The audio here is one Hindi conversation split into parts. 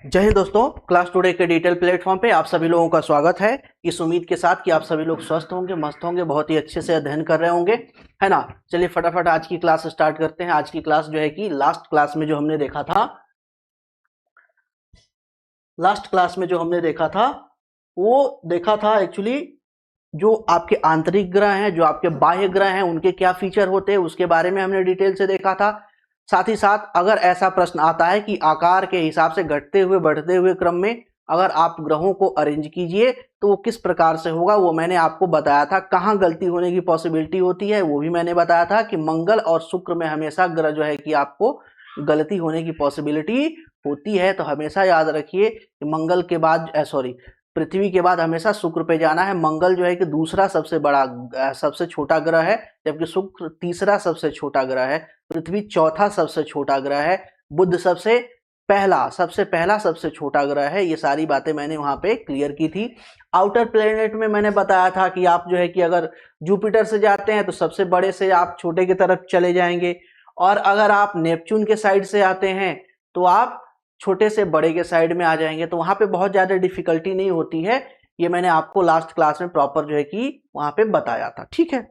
जय हिंद दोस्तों, क्लास टुडे के डिजिटल प्लेटफॉर्म पे आप सभी लोगों का स्वागत है। इस उम्मीद के साथ कि आप सभी लोग स्वस्थ होंगे, मस्त होंगे, बहुत ही अच्छे से अध्ययन कर रहे होंगे, है ना। चलिए फटाफट आज की क्लास स्टार्ट करते हैं। आज की क्लास जो है कि लास्ट क्लास में जो हमने देखा था वो देखा था एक्चुअली जो आपके आंतरिक ग्रह हैं, जो आपके बाह्य ग्रह हैं, उनके क्या फीचर होते हैं उसके बारे में हमने डिटेल से देखा था। साथ ही साथ अगर ऐसा प्रश्न आता है कि आकार के हिसाब से घटते हुए बढ़ते हुए क्रम में अगर आप ग्रहों को अरेंज कीजिए तो वो किस प्रकार से होगा, वो मैंने आपको बताया था। कहाँ गलती होने की पॉसिबिलिटी होती है वो भी मैंने बताया था कि मंगल और शुक्र में हमेशा ग्रह जो है कि आपको गलती होने की पॉसिबिलिटी होती है। तो हमेशा याद रखिए कि मंगल के बाद पृथ्वी के बाद हमेशा शुक्र पे जाना है। मंगल जो है कि दूसरा सबसे छोटा ग्रह है, जबकि शुक्र तीसरा सबसे छोटा ग्रह है, पृथ्वी चौथा सबसे छोटा ग्रह है, बुध सबसे पहला सबसे छोटा ग्रह है। ये सारी बातें मैंने वहां पे क्लियर की थी। आउटर प्लेनेट में मैंने बताया था कि आप जो है कि अगर जुपिटर से जाते हैं तो सबसे बड़े से आप छोटे की तरफ चले जाएंगे, और अगर आप नेपच्यून के साइड से आते हैं तो आप छोटे से बड़े के साइड में आ जाएंगे। तो वहां पे बहुत ज्यादा डिफिकल्टी नहीं होती है। ये मैंने आपको लास्ट क्लास में प्रॉपर जो है कि वहां पे बताया था, ठीक है।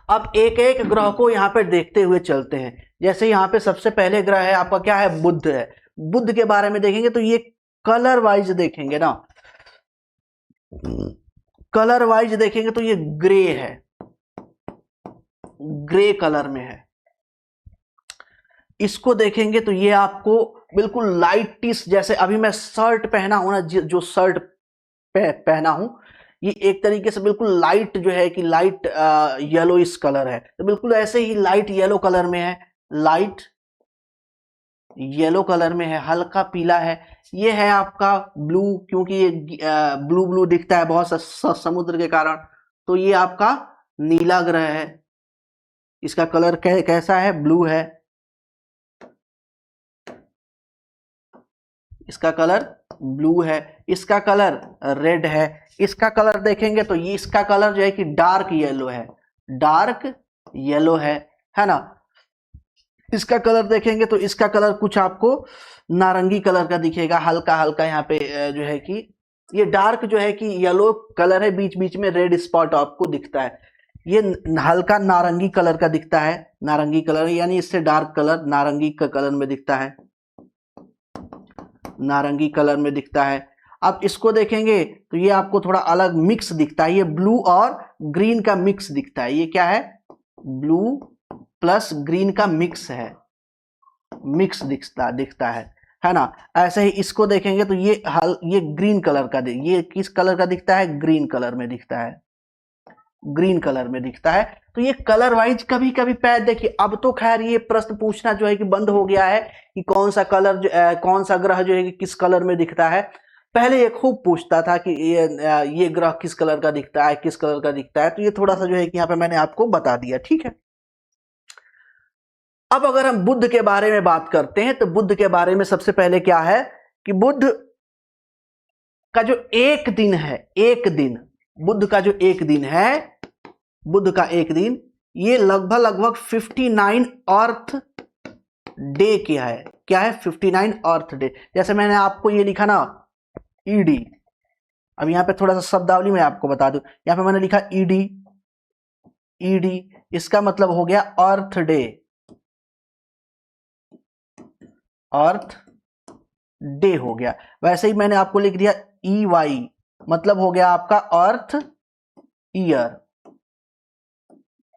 अब एक एक ग्रह को यहाँ पे देखते हुए चलते हैं। जैसे यहाँ पे सबसे पहले ग्रह है आपका, क्या है, बुध है। बुध के बारे में देखेंगे तो ये कलर वाइज देखेंगे ना, कलर वाइज देखेंगे तो ये ग्रे है, ग्रे कलर में है। इसको देखेंगे तो ये आपको बिल्कुल लाइटिश, जैसे अभी मैं शर्ट पहना हूं ना, जो शर्ट पहना हूं, ये एक तरीके से बिल्कुल लाइट जो है कि लाइट येलो इस कलर है। तो बिल्कुल ऐसे ही लाइट येलो कलर में है, लाइट येलो कलर में है, हल्का पीला है। ये है आपका ब्लू, क्योंकि ये ब्लू ब्लू दिखता है बहुत समुद्र के कारण, तो ये आपका नीला ग्रह है। इसका कलर कैसा है, ब्लू है। इसका कलर ब्लू है, इसका कलर रेड है। इसका कलर देखेंगे तो ये इसका कलर जो है कि डार्क येलो है, डार्क येलो है ना। इसका कलर देखेंगे तो इसका कलर कुछ आपको नारंगी कलर का दिखेगा, हल्का हल्का यहाँ पे जो है कि ये डार्क जो है कि येलो कलर है, बीच बीच में रेड स्पॉट आपको दिखता है। ये हल्का नारंगी कलर का दिखता है, नारंगी कलर यानी इससे डार्क कलर नारंगी का कलर में दिखता है, नारंगी कलर में दिखता है। अब इसको देखेंगे तो ये आपको थोड़ा अलग मिक्स दिखता है, ये ब्लू और ग्रीन का मिक्स दिखता है। ये क्या है, ब्लू प्लस ग्रीन का मिक्स है, मिक्स दिखता है ना। ऐसे ही इसको देखेंगे तो ये ग्रीन कलर का, ये किस कलर का दिखता है, ग्रीन कलर में दिखता है, ग्रीन कलर में दिखता है। तो ये कलर वाइज कभी कभी पैर देखिए। अब तो खैर ये प्रश्न पूछना जो है कि बंद हो गया है कि कौन सा कौन सा ग्रह जो है कि किस कलर में दिखता है। पहले ये खूब पूछता था कि ये ग्रह किस कलर का दिखता है, किस कलर का दिखता है। तो ये थोड़ा सा जो है कि यहाँ पे मैंने आपको बता दिया, ठीक है। अब अगर हम बुध के बारे में बात करते हैं तो बुध के बारे में सबसे पहले क्या है कि बुध का जो एक दिन है, एक दिन, बुध का जो एक दिन है, बुध का एक दिन, ये लगभग 59 अर्थ डे क्या है, 59 अर्थ डे। जैसे मैंने आपको ये लिखा ना ईडी, अब यहां पे थोड़ा सा शब्दावली में आपको बता दूं। यहां पे मैंने लिखा ईडी, ईडी इसका मतलब हो गया अर्थ डे, अर्थ डे हो गया। वैसे ही मैंने आपको लिख दिया ई वाई, मतलब हो गया आपका अर्थ ईयर,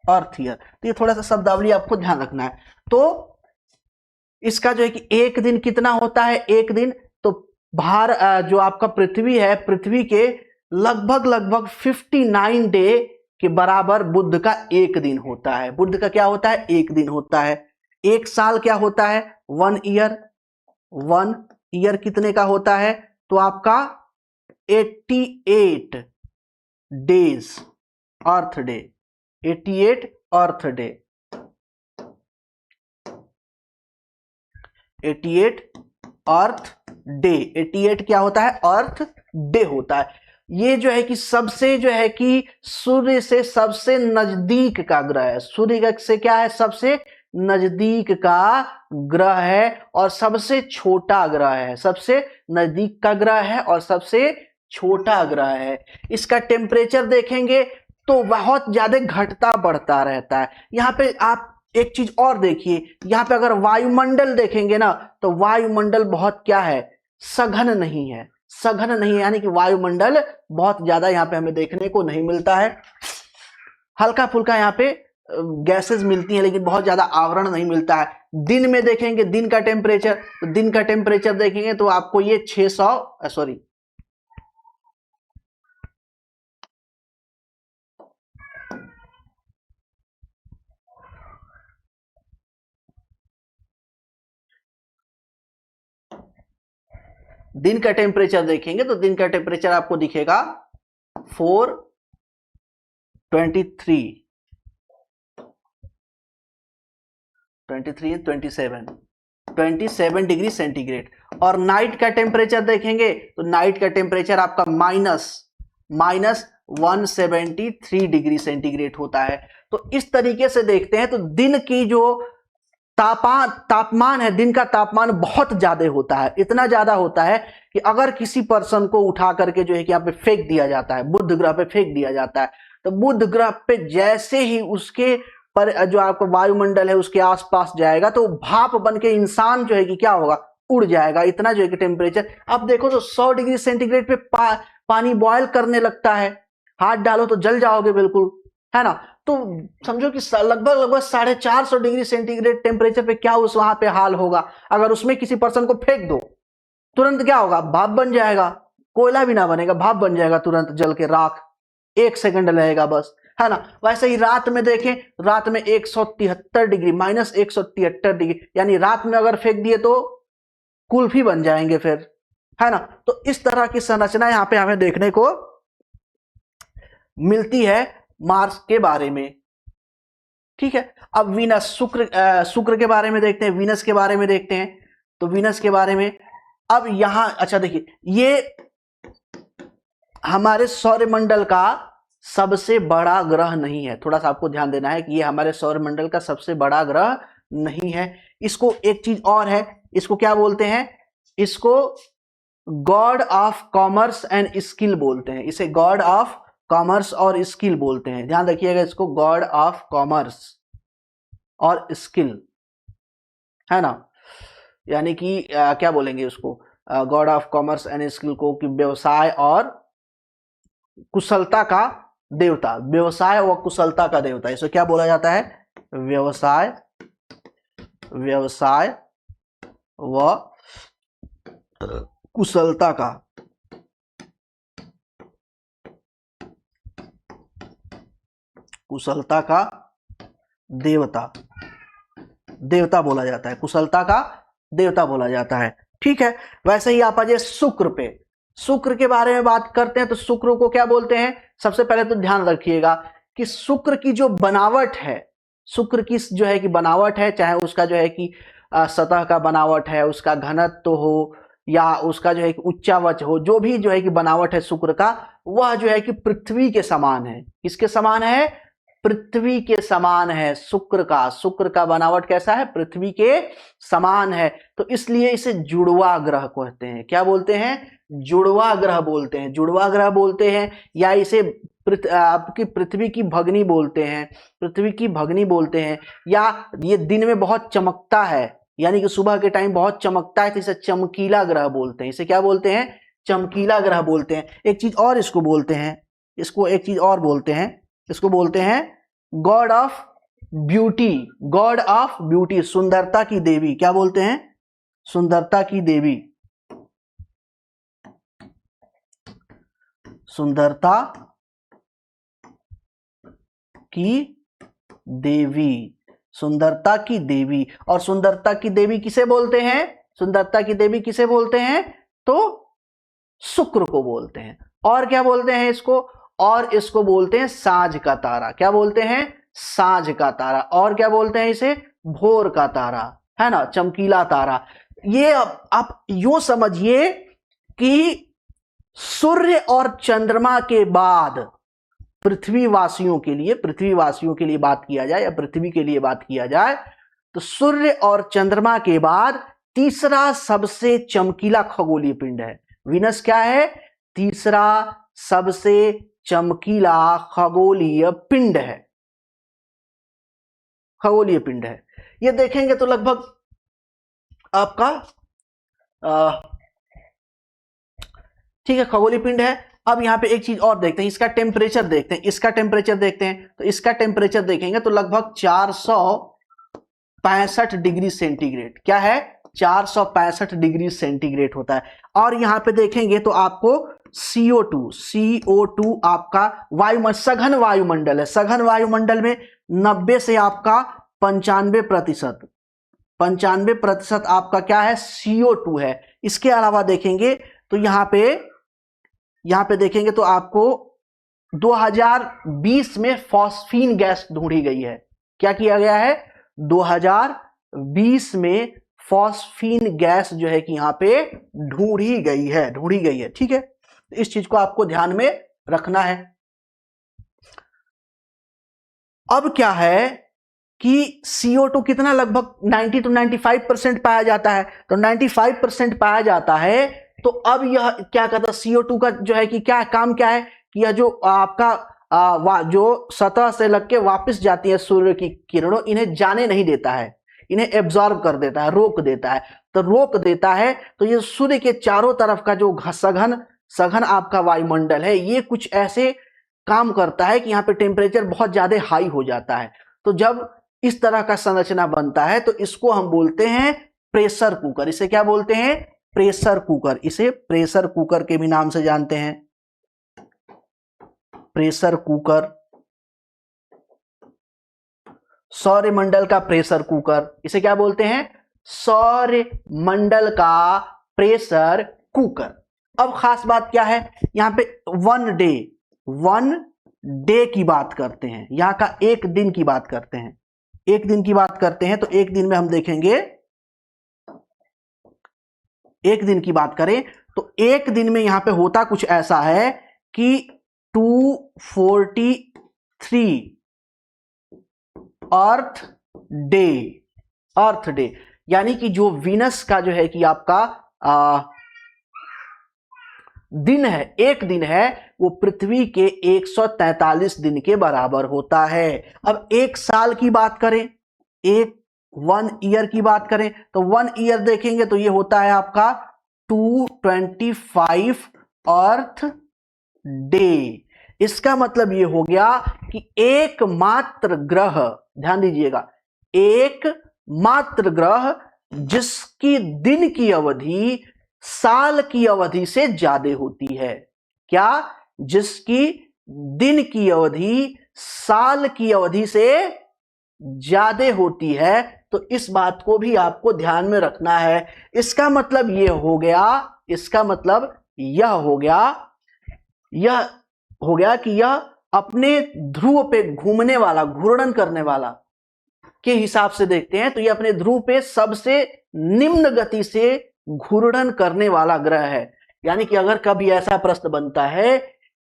अर्थ ईयर। तो ये थोड़ा सा शब्दावली आपको ध्यान रखना है। तो इसका जो है कि एक दिन कितना होता है, एक दिन तो जो आपका पृथ्वी है, पृथ्वी के लगभग 59 डे के बराबर बुध का एक दिन होता है। बुध का क्या होता है, एक दिन होता है। एक साल क्या होता है, 1 ईयर। 1 ईयर कितने का होता है, तो आपका 88 डेज, अर्थ डे, 88 अर्थ डे, 88 अर्थ डे। 88 क्या होता है, अर्थ डे होता है। ये जो है कि सबसे जो है कि सूर्य से सबसे नजदीक का ग्रह है। सूर्य से क्या है, सबसे नजदीक का ग्रह है और सबसे छोटा ग्रह है, सबसे नजदीक का ग्रह है और सबसे छोटा ग्रह है। इसका टेम्परेचर देखेंगे तो बहुत ज्यादा घटता बढ़ता रहता है। यहाँ पे आप एक चीज और देखिए, यहाँ पे अगर वायुमंडल देखेंगे ना तो वायुमंडल बहुत क्या है, सघन नहीं है, सघन नहीं है, यानी कि वायुमंडल बहुत ज्यादा यहाँ पे हमें देखने को नहीं मिलता है। हल्का फुल्का यहाँ पे गैसेस मिलती हैं लेकिन बहुत ज्यादा आवरण नहीं मिलता है। दिन में देखेंगे दिन का टेम्परेचर, तो दिन का टेम्परेचर देखेंगे तो आपको ये 600 सॉरी दिन का टेम्परेचर देखेंगे तो दिन का टेम्परेचर आपको दिखेगा 423 27 डिग्री सेंटीग्रेड। और नाइट का टेम्परेचर देखेंगे तो नाइट का टेम्परेचर आपका माइनस 173 डिग्री सेंटीग्रेड होता है। तो इस तरीके से देखते हैं तो दिन की जो तापमान है, दिन का तापमान बहुत ज्यादा होता है, इतना ज्यादा होता है कि अगर किसी पर्सन को उठा करके जो है कि यहाँ पे फेंक दिया जाता है, बुध ग्रह पे फेंक दिया जाता है, तो बुध ग्रह पे जैसे ही उसके पर जो आपका वायुमंडल है उसके आसपास जाएगा तो भाप बन के इंसान जो है कि क्या होगा, उड़ जाएगा। इतना जो है कि टेम्परेचर अब देखो तो 100 डिग्री सेंटीग्रेड पे पानी बॉयल करने लगता है, हाथ डालो तो जल जाओगे बिल्कुल, है ना। तो समझो कि लगभग 450 डिग्री सेंटीग्रेड टेम्परेचर पे क्या उस वहां पे हाल होगा। अगर उसमें किसी पर्सन को फेंक दो तुरंत क्या होगा, भाप बन जाएगा, कोयला भी ना बनेगा, भाप बन जाएगा तुरंत जल के राख, 1 सेकंड लगेगा बस, है ना। वैसे ही रात में देखें, रात में 173 डिग्री -173 डिग्री, यानी रात में अगर फेंक दिए तो कुल्फी बन जाएंगे फिर, है ना। तो इस तरह की संरचना यहां पे हमें देखने को मिलती है मार्स के बारे में, ठीक है। अब वीनस, शुक्र के बारे में देखते हैं, वीनस के बारे में देखते हैं। तो वीनस के बारे में अब यहां अच्छा देखिए, ये हमारे सौरमंडल का सबसे बड़ा ग्रह नहीं है, थोड़ा सा आपको ध्यान देना है कि ये हमारे सौरमंडल का सबसे बड़ा ग्रह नहीं है। इसको एक चीज और है, इसको क्या बोलते हैं, इसको God of commerce and skill बोलते हैं, इसे गॉड ऑफ कॉमर्स और स्किल बोलते हैं, ध्यान रखिएगा इसको, गॉड ऑफ कॉमर्स और स्किल, है ना। यानी कि क्या बोलेंगे उसको, God of commerce and skill को, कि व्यवसाय और कुशलता का देवता, व्यवसाय व कुशलता का देवता, इसे क्या बोला जाता है, व्यवसाय व कुशलता का देवता बोला जाता है, कुशलता का देवता बोला जाता है, ठीक है। वैसे ही आप आ जाए शुक्र पे, शुक्र के बारे में बात करते हैं तो शुक्र को क्या बोलते हैं। सबसे पहले तो ध्यान रखिएगा कि शुक्र की जो बनावट है, शुक्र की जो है कि बनावट है, चाहे उसका जो है कि सतह का बनावट है, उसका घनत्व हो या उसका जो है कि उच्चावच हो, जो भी जो है कि बनावट है शुक्र का, वह जो है कि पृथ्वी के समान है। किसके समान है, पृथ्वी के समान है शुक्र का बनावट कैसा है, पृथ्वी के समान है। तो इसलिए इसे जुड़वा ग्रह कहते हैं, क्या बोलते हैं, जुड़वा ग्रह बोलते हैं, जुड़वा ग्रह बोलते हैं, या इसे आपकी पृथ्वी की भगनी बोलते हैं, पृथ्वी की भगनी बोलते हैं। या ये दिन में बहुत चमकता है, यानी कि सुबह के टाइम बहुत चमकता है, तो इसे चमकीला ग्रह बोलते हैं, इसे क्या बोलते हैं, चमकीला ग्रह बोलते हैं। एक चीज और इसको बोलते हैं, इसको एक चीज और बोलते हैं, इसको बोलते हैं God of beauty, God of beauty, सुंदरता की देवी, क्या बोलते हैं, सुंदरता की देवी, सुंदरता की देवी, सुंदरता की देवी। और सुंदरता की देवी किसे बोलते हैं, सुंदरता की देवी किसे बोलते हैं, तो शुक्र को बोलते हैं। और क्या बोलते हैं इसको, और इसको बोलते हैं साँझ का तारा, क्या बोलते हैं, साँझ का तारा। और क्या बोलते हैं इसे, भोर का तारा, है ना, चमकीला तारा। ये आप यूं समझिए कि सूर्य और चंद्रमा के बाद पृथ्वीवासियों के लिए बात किया जाए, या पृथ्वी के लिए बात किया जाए, तो सूर्य और चंद्रमा के बाद तीसरा सबसे चमकीला खगोलीय पिंड है। वीनस क्या है? तीसरा सबसे चमकीला खगोलीय पिंड है, खगोलीय पिंड है। ये देखेंगे तो लगभग आपका ठीक है, खगोलीय पिंड है। अब यहां पे एक चीज और देखते हैं, इसका टेम्परेचर देखते हैं, इसका टेम्परेचर देखते हैं। तो इसका टेम्परेचर देखेंगे तो लगभग 465 डिग्री सेंटीग्रेड, क्या है? 465 डिग्री सेंटीग्रेड होता है। और यहां पे देखेंगे तो आपको CO2 आपका सघन वायुमंडल है। सघन वायुमंडल में 90 से आपका 95% आपका क्या है? CO2 है। इसके अलावा देखेंगे तो यहां पे देखेंगे तो आपको 2020 में फॉस्फीन गैस ढूंढी गई है। क्या किया गया है? 2020 में फॉस्फीन गैस जो है कि यहां पे ढूंढी गई है। ठीक है, तो इस चीज को आपको ध्यान में रखना है। अब क्या है कि CO2 कितना, लगभग 90 to 95% पाया जाता है। तो 95% पाया जाता है। तो अब यह क्या कहता है? CO2 का जो है कि क्या काम क्या है कि यह जो आपका जो सतह से लग के वापस जाती है सूर्य की किरणों, इन्हें जाने नहीं देता है, इन्हें एब्जॉर्ब कर देता है, रोक देता है। तो रोक देता है तो ये सूर्य के चारों तरफ का जो सघन आपका वायुमंडल है, ये कुछ ऐसे काम करता है कि यहाँ पे टेम्परेचर बहुत ज्यादा हाई हो जाता है। तो जब इस तरह का संरचना बनता है तो इसको हम बोलते हैं प्रेशर कुकर। इसे क्या बोलते हैं? Pressure cooker. इसे प्रेशर कुकर के भी नाम से जानते हैं, प्रेशर कुकर, सौरमंडल का प्रेशर कुकर। इसे क्या बोलते हैं? सौरमंडल का प्रेशर कुकर। अब खास बात क्या है, यहां पे वन डे की बात करते हैं, यहां का एक दिन की बात करते हैं, एक दिन की बात करते हैं। तो एक दिन में हम देखेंगे, एक दिन की बात करें तो एक दिन में यहां पे होता कुछ ऐसा है कि 243 अर्थ डे, यानी कि जो वीनस का जो है कि आपका दिन है, एक दिन है, वो पृथ्वी के 143 दिन के बराबर होता है। अब एक साल की बात करें, 1 ईयर की बात करें तो 1 ईयर देखेंगे तो ये होता है आपका 225 अर्थ डे। इसका मतलब ये हो गया कि एकमात्र ग्रह, ध्यान दीजिएगा, एकमात्र ग्रह जिसकी दिन की अवधि साल की अवधि से ज्यादा होती है। क्या? जिसकी दिन की अवधि साल की अवधि से ज्यादा होती है। तो इस बात को भी आपको ध्यान में रखना है। इसका मतलब यह हो गया, इसका मतलब यह हो गया कि यह अपने ध्रुव पे घूमने वाला, घूर्णन करने वाला के हिसाब से देखते हैं तो यह अपने ध्रुव पे सबसे निम्न गति से घूर्णन करने वाला ग्रह है। यानी कि अगर कभी ऐसा प्रश्न बनता है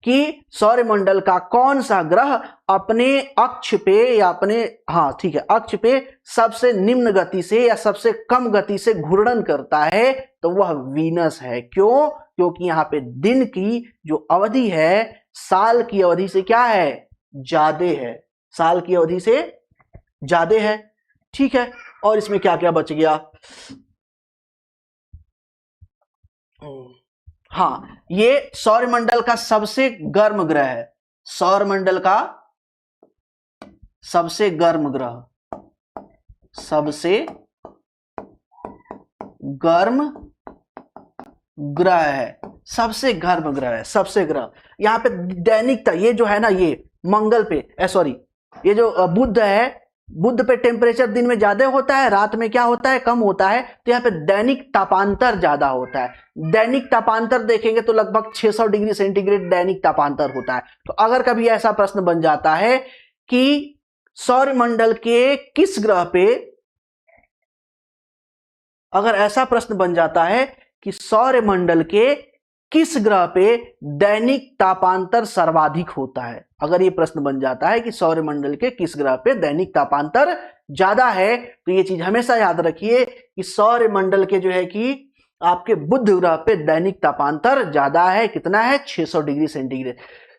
कि सौरमंडल का कौन सा ग्रह अपने अक्ष पे या अपने अक्ष पे सबसे निम्न गति से या सबसे कम गति से घूर्णन करता है, तो वह वीनस है। क्यों? क्योंकि यहां पे दिन की जो अवधि है साल की अवधि से क्या है? ज्यादा है, साल की अवधि से ज्यादा है। ठीक है, और इसमें क्या क्या बच गया? हाँ, ये सौरमंडल का सबसे गर्म ग्रह है, सौरमंडल का सबसे गर्म ग्रह, सबसे गर्म ग्रह है, सबसे गर्म ग्रह है, सबसे ग्रह। यहां पे दैनिक, ये जो है ना, ये मंगल पे ये जो बुध है, बुध पे टेम्परेचर दिन में ज्यादा होता है, रात में क्या होता है? कम होता है। तो यहाँ पे दैनिक तापांतर ज्यादा होता है। दैनिक तापांतर देखेंगे तो लगभग 600 डिग्री सेंटीग्रेड दैनिक तापांतर होता है। तो अगर कभी ऐसा प्रश्न बन जाता है कि सौरमंडल के किस ग्रह पे, अगर ऐसा प्रश्न बन जाता है कि सौरमंडल के किस ग्रह पे दैनिक तापांतर सर्वाधिक होता है, अगर ये प्रश्न बन जाता है कि सौरमंडल के किस ग्रह पे दैनिक तापांतर ज्यादा है, तो ये चीज हमेशा याद रखिए कि सौर मंडल के जो है कि आपके बुध ग्रह पे दैनिक तापांतर ज्यादा है। कितना है? 600 डिग्री सेंटीग्रेड।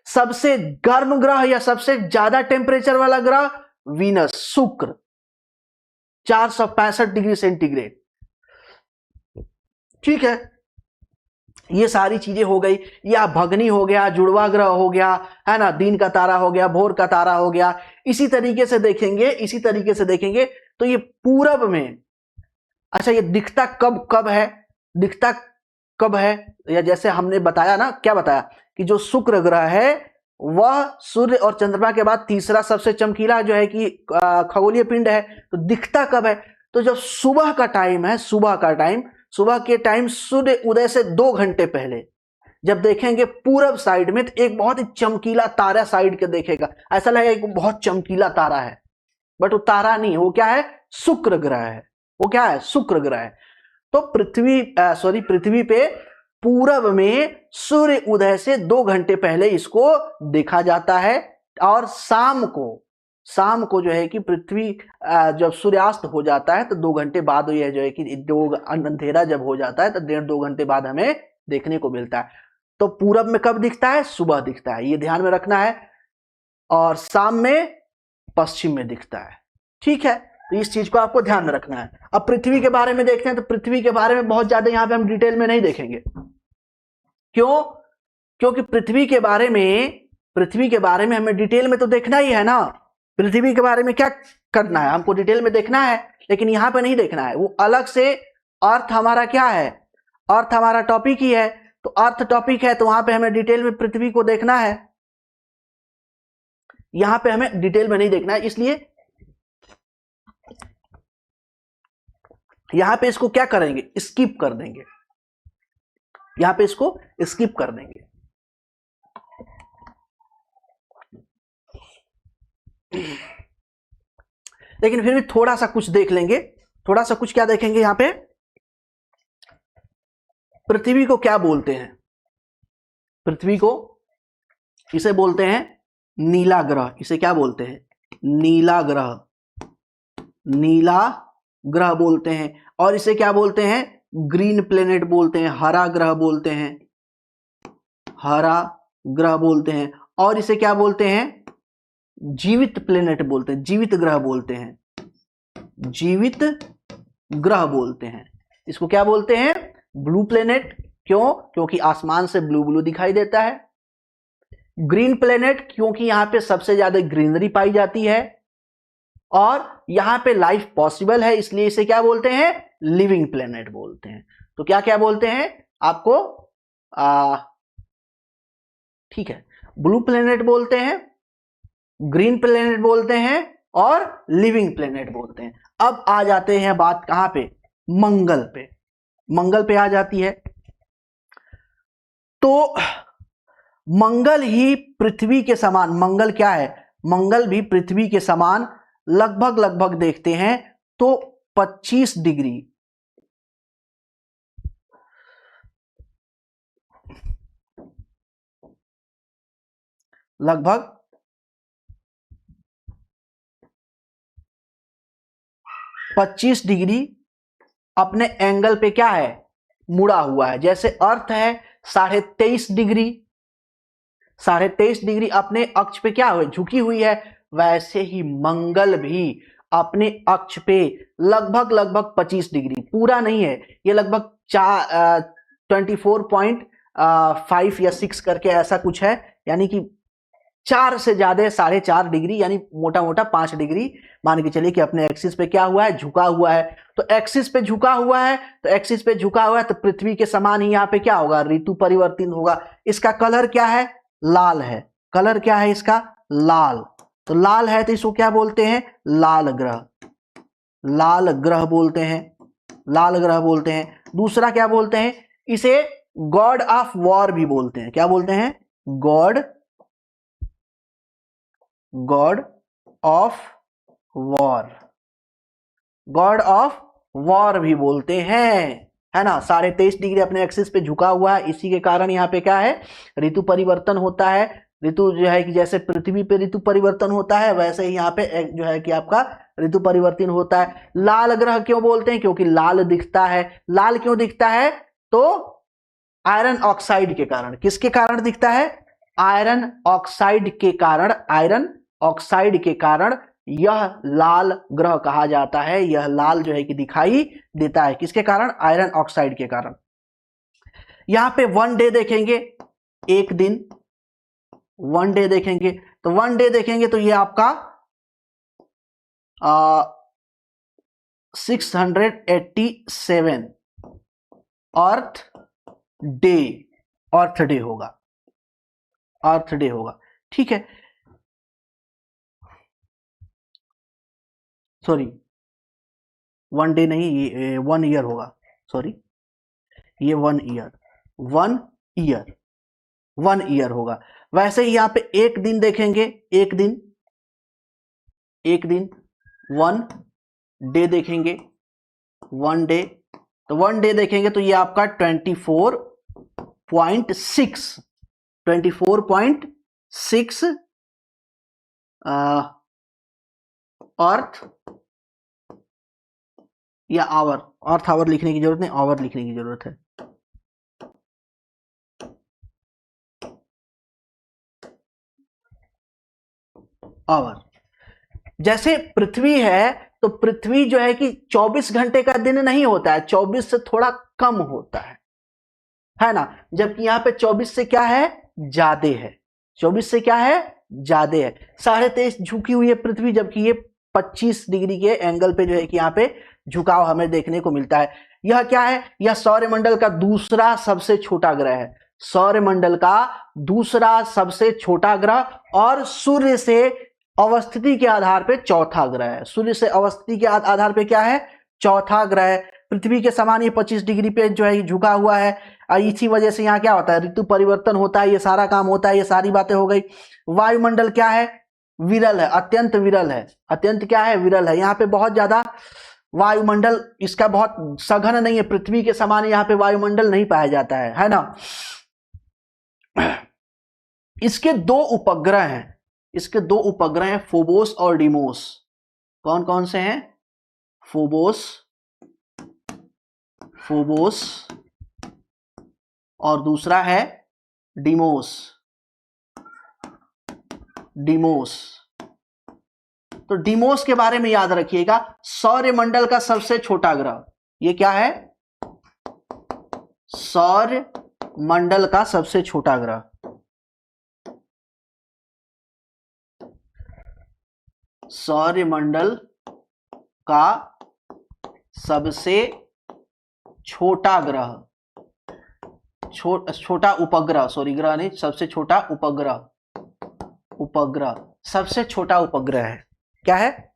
सबसे गर्म ग्रह या सबसे ज्यादा टेम्परेचर वाला ग्रह वीनस, शुक्र, 465 डिग्री सेंटीग्रेड। ठीक है, ये सारी चीजें हो गई। या भगनी हो गया, जुड़वा ग्रह हो गया, है ना, दिन का तारा हो गया, भोर का तारा हो गया। इसी तरीके से देखेंगे तो ये पूरब में, अच्छा ये दिखता कब कब है, दिखता कब है, या जैसे हमने बताया ना, क्या बताया कि जो शुक्र ग्रह है वह सूर्य और चंद्रमा के बाद तीसरा सबसे चमकीला जो है कि खगोलीय पिंड है। तो दिखता कब है? तो जब सुबह का टाइम है, सुबह के टाइम सूर्य उदय से 2 घंटे पहले जब देखेंगे पूरब साइड में, तो एक बहुत ही चमकीला तारा साइड के देखेगा, ऐसा लगेगा एक बहुत चमकीला तारा है, बट वो तारा नहीं, वो क्या है? शुक्र ग्रह है। वो क्या है? शुक्र ग्रह है। तो पृथ्वी पे पूरब में सूर्य उदय से 2 घंटे पहले इसको देखा जाता है, और शाम को जो है कि पृथ्वी जब सूर्यास्त हो जाता है तो 2 घंटे बाद यह जो है कि अंधेरा जब हो जाता है तो 1.5-2 घंटे बाद हमें देखने को मिलता है। तो पूरब में कब दिखता है? सुबह दिखता है, ये ध्यान में रखना है। और शाम में पश्चिम में दिखता है। ठीक है, तो इस चीज को आपको ध्यान में रखना है। अब पृथ्वी के बारे में देखते हैं, तो पृथ्वी के बारे में बहुत ज्यादा यहां पे हम डिटेल में नहीं देखेंगे। क्यों? क्योंकि पृथ्वी के बारे में हमें डिटेल में तो देखना ही है ना। पृथ्वी के बारे में क्या करना है? हमको डिटेल में देखना है, लेकिन यहां पे नहीं देखना है। वो अलग से, अर्थ हमारा क्या है? अर्थ हमारा टॉपिक ही है। तो अर्थ टॉपिक है, तो वहां पे हमें डिटेल में पृथ्वी को देखना है, यहां पे हमें डिटेल में नहीं देखना है। इसलिए यहां पे इसको क्या करेंगे? स्किप कर देंगे, यहां पे इसको स्किप कर देंगे। लेकिन फिर भी थोड़ा सा कुछ देख लेंगे। थोड़ा सा कुछ क्या देखेंगे? यहां पे पृथ्वी को क्या बोलते हैं? पृथ्वी को इसे बोलते हैं नीला ग्रह। इसे क्या बोलते हैं? नीला ग्रह, नीला ग्रह बोलते हैं। और इसे क्या बोलते हैं? ग्रीन प्लेनेट बोलते हैं, हरा ग्रह बोलते हैं, हरा ग्रह बोलते हैं। और इसे क्या बोलते हैं? जीवित प्लेनेट बोलते हैं, जीवित ग्रह बोलते हैं, जीवित ग्रह बोलते हैं। इसको क्या बोलते हैं? Blue planet. क्यों? क्योंकि आसमान से ब्लू ब्लू दिखाई देता है। ग्रीन प्लेनेट क्योंकि यहां पे सबसे ज्यादा ग्रीनरी पाई जाती है और यहां पे लाइफ पॉसिबल है, इसलिए इसे क्या बोलते हैं? लिविंग प्लेनेट बोलते हैं। तो क्या क्या बोलते हैं आपको? ठीक है, ब्लू प्लेनेट बोलते हैं, ग्रीन प्लेनेट बोलते हैं और लिविंग प्लेनेट बोलते हैं। अब आ जाते हैं बात कहां पे? मंगल पे। मंगल पे आ जाती है। तो मंगल ही पृथ्वी के समान, मंगल क्या है? मंगल भी पृथ्वी के समान लगभग देखते हैं तो 25 डिग्री, लगभग 25 डिग्री अपने एंगल पे क्या है? मुड़ा हुआ है। जैसे अर्थ है 23.5 डिग्री, 23.5 डिग्री अपने अक्ष पे क्या हुई? झुकी हुई है। वैसे ही मंगल भी अपने अक्ष पे लगभग 25 डिग्री, पूरा नहीं है ये, लगभग 24.5 या 6 करके ऐसा कुछ है, यानी कि 4 से ज्यादा 4.5 डिग्री, यानी मोटा मोटा 5 डिग्री मान के चलिए कि अपने एक्सिस पे क्या हुआ है? झुका हुआ है। तो एक्सिस पे झुका हुआ है, तो पृथ्वी के समान ही यहाँ पे क्या होगा? ऋतु परिवर्तन होगा। इसका कलर क्या है? लाल है। कलर क्या है इसका? लाल। तो लाल है तो इसको क्या बोलते हैं? लाल ग्रह, लाल ग्रह बोलते हैं, लाल ग्रह बोलते हैं। दूसरा क्या बोलते हैं? इसे गॉड ऑफ वॉर भी बोलते हैं। क्या बोलते हैं? God of war, God of war भी बोलते हैं, है ना। 23.5 डिग्री अपने एक्सिस पे झुका हुआ है, इसी के कारण यहाँ पे क्या है? ऋतु परिवर्तन होता है। ऋतु जो है कि जैसे पृथ्वी पे ऋतु परिवर्तन होता है, वैसे ही यहाँ पे जो है कि आपका ऋतु परिवर्तन होता है। लाल ग्रह क्यों बोलते हैं? क्योंकि लाल दिखता है। लाल क्यों दिखता है? तो आयरन ऑक्साइड के कारण। किसके कारण दिखता है? आयरन ऑक्साइड के कारण। आयरन ऑक्साइड के कारण यह लाल ग्रह कहा जाता है। यह लाल जो है कि दिखाई देता है। किसके कारण? आयरन ऑक्साइड के कारण। यहां पे 1 डे देखेंगे, एक दिन। 1 डे देखेंगे तो 1 डे देखेंगे तो ये आपका 687 अर्थ डे, अर्थ डे होगा, अर्थ डे होगा। ठीक है, सॉरी 1 डे नहीं, ये 1 ईयर होगा। सॉरी, ये 1 ईयर, 1 ईयर, 1 ईयर होगा। वैसे ही यहां पे एक दिन देखेंगे, एक दिन, एक दिन 1 डे देखेंगे, 1 डे। तो 1 डे देखेंगे तो ये आपका 24.6, 24.6 अर्थ या आवर। अर्थ आवर लिखने की जरूरत नहीं, आवर लिखने की जरूरत है। आवर। जैसे पृथ्वी है तो पृथ्वी जो है कि 24 घंटे का दिन नहीं होता है, 24 से थोड़ा कम होता है ना। जबकि यहां पे 24 से क्या है? ज्यादा है। 24 से क्या है? ज्यादा है। 23.5 झुकी हुई है पृथ्वी, जबकि ये 25 डिग्री के एंगल पे जो है कि यहाँ पे झुकाव हमें देखने को मिलता है। यह क्या है? यह सौरमंडल का दूसरा सबसे छोटा ग्रह है। सौरमंडल का दूसरा सबसे छोटा ग्रह और सूर्य से अवस्थिति के आधार पे चौथा ग्रह है। सूर्य से अवस्थिति के आधार पे क्या है? चौथा ग्रह। पृथ्वी के समान ये 25 डिग्री पे जो है झुका हुआ है। इसी वजह से यहाँ क्या होता है? ऋतु परिवर्तन होता है, ये सारा काम होता है। ये सारी बातें हो गई। वायुमंडल क्या है? विरल है, अत्यंत विरल है। अत्यंत क्या है? विरल है। यहाँ पे बहुत ज्यादा वायुमंडल इसका बहुत सघन नहीं है। पृथ्वी के समान यहाँ पे वायुमंडल नहीं पाया जाता है ना। इसके 2 उपग्रह हैं। इसके 2 उपग्रह हैं, फोबोस और डिमोस। कौन कौन से हैं? फोबोस, फोबोस और दूसरा है डिमोस। डिमोस। तो डिमोस के बारे में याद रखिएगा, सौरमंडल का सबसे छोटा ग्रह। ये क्या है? सौरमंडल का सबसे छोटा ग्रह। सौरमंडल का सबसे छोटा ग्रह, छोटा उपग्रह, सॉरी ग्रह नहीं, सबसे छोटा उपग्रह। उपग्रह, सबसे छोटा उपग्रह है। क्या है?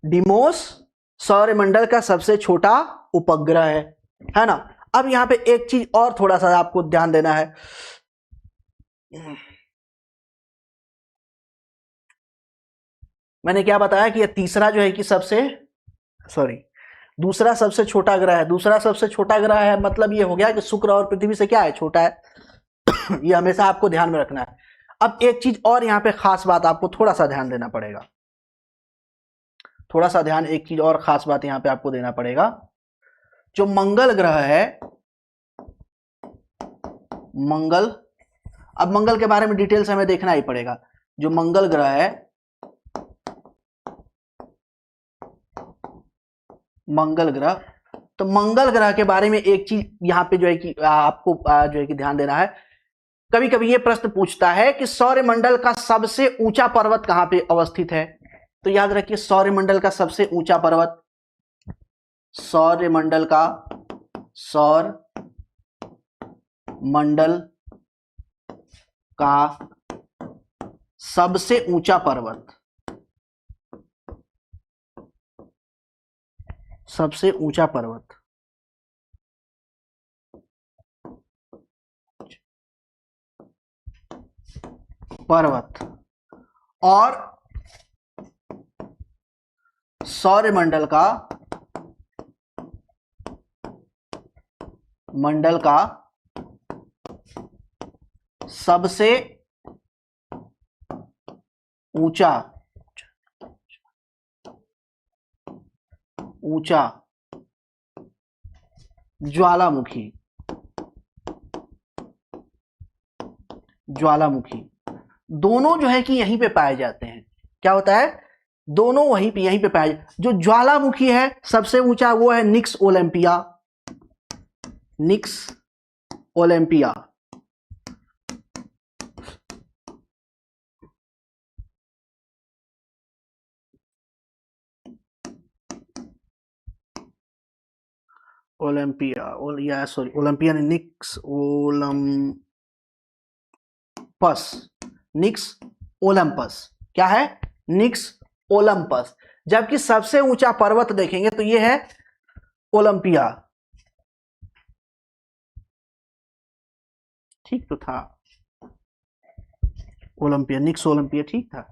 डिमोस सौरमंडल का सबसे छोटा उपग्रह है ना। अब यहां पे एक चीज और थोड़ा सा आपको ध्यान देना है। मैंने क्या बताया कि ये तीसरा जो है कि दूसरा सबसे छोटा ग्रह है। दूसरा सबसे छोटा ग्रह है मतलब ये हो गया कि शुक्र और पृथ्वी से क्या है? छोटा है। ये हमेशा आपको ध्यान में रखना है। अब एक चीज और यहां पे खास बात आपको थोड़ा सा ध्यान देना पड़ेगा। थोड़ा सा ध्यान, एक चीज और खास बात यहां पे आपको देना पड़ेगा। जो मंगल ग्रह है, मंगल, अब मंगल के बारे में डिटेल से हमें देखना ही पड़ेगा। जो मंगल ग्रह है, मंगल ग्रह, तो मंगल ग्रह के बारे में एक चीज यहां पे जो है कि आपको जो है कि ध्यान देना है। कभी कभी ये प्रश्न पूछता है कि सौरमंडल का सबसे ऊंचा पर्वत कहां पे अवस्थित है? तो याद रखिए, सौरमंडल का सबसे ऊंचा पर्वत, सौरमंडल का, सौरमंडल का सबसे ऊंचा पर्वत, सबसे ऊंचा पर्वत, पर्वत और सौरमंडल का, मंडल का सबसे ऊंचा ऊंचा ज्वालामुखी, ज्वालामुखी दोनों जो है कि यहीं पे पाए जाते हैं। क्या होता है? दोनों यहीं पे पाए। जो ज्वालामुखी है सबसे ऊंचा वो है निक्स ओलंपिया, निक्स ओलंपिया। ओलंपिया सॉरी ओलंपिया ने निक्स ओलंपस, निक्स ओलंपस क्या है? निक्स ओलंपस। जबकि सबसे ऊंचा पर्वत देखेंगे तो ये है ओलंपिया। ठीक तो था, ओलंपिया, निक्स ओलंपिया ठीक था।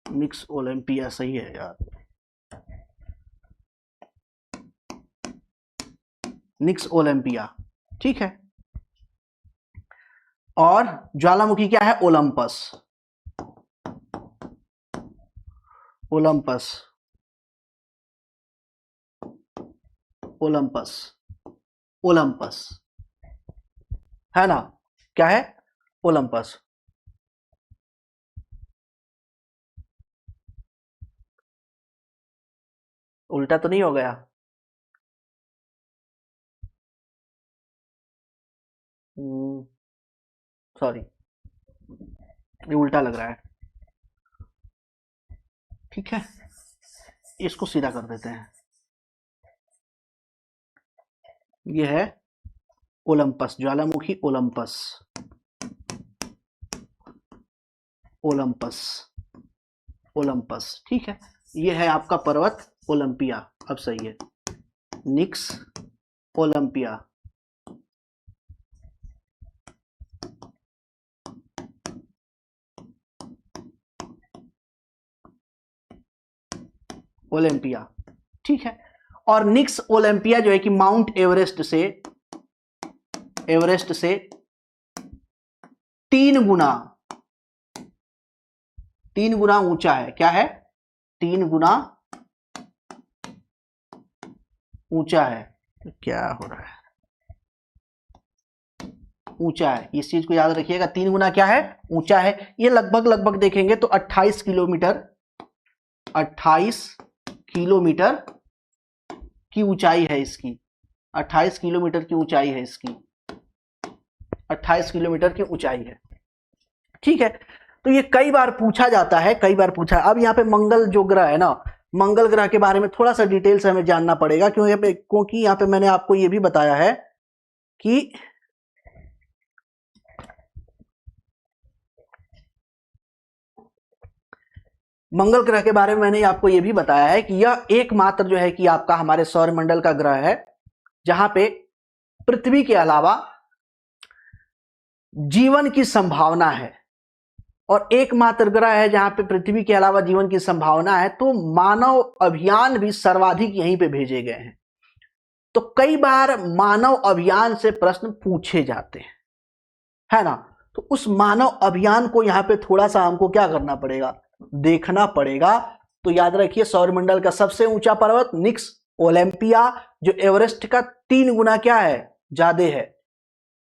निक्स ओलंपिया सही है यार, निक्स ओलंपिया ठीक है। और ज्वालामुखी क्या है? ओलंपस, ओलंपस, ओलंपस, ओलंपस है ना? क्या है? ओलंपस। उल्टा तो नहीं हो गया? सॉरी, ये उल्टा लग रहा है। ठीक है, इसको सीधा कर देते हैं। ये है ओलंपस, ज्वालामुखी ओलंपस, ओलंपस, ओलंपस ठीक है। ये है आपका पर्वत ओलंपिया। अब सही है, निक्स ओलंपिया। ओलंपिया ठीक है। और निक्स ओलंपिया जो है कि माउंट एवरेस्ट से 3 गुना ऊंचा है। क्या है? 3 गुना ऊंचा है। क्या हो रहा है? ऊंचा है, इस चीज को याद रखिएगा। 3 गुना क्या है? ऊंचा है। ये लगभग देखेंगे तो 28 किलोमीटर, 28 किलोमीटर की ऊंचाई है इसकी। 28 किलोमीटर की ऊंचाई है इसकी, 28 किलोमीटर की ऊंचाई है। ठीक है, तो ये कई बार पूछा जाता है, कई बार पूछा। अब यहाँ पे मंगल जो ग्रह है ना, मंगल ग्रह के बारे में थोड़ा सा डिटेल से हमें जानना पड़ेगा, क्योंकि यहाँ पे मैंने आपको ये भी बताया है कि मंगल ग्रह के बारे में मैंने आपको ये भी बताया है कि यह एकमात्र जो है कि आपका हमारे सौरमंडल का ग्रह है जहां पे पृथ्वी के अलावा जीवन की संभावना है, और एकमात्र ग्रह है जहां पे पृथ्वी के अलावा जीवन की संभावना है। तो मानव अभियान भी सर्वाधिक यहीं पे भेजे गए हैं। तो कई बार मानव अभियान से प्रश्न पूछे जाते हैं, है ना? तो उस मानव अभियान को यहां पे थोड़ा सा हमको क्या करना पड़ेगा? देखना पड़ेगा। तो याद रखिए, सौरमंडल का सबसे ऊंचा पर्वत निक्स ओलंपिया, जो एवरेस्ट का 3 गुना क्या है? ज्यादा है,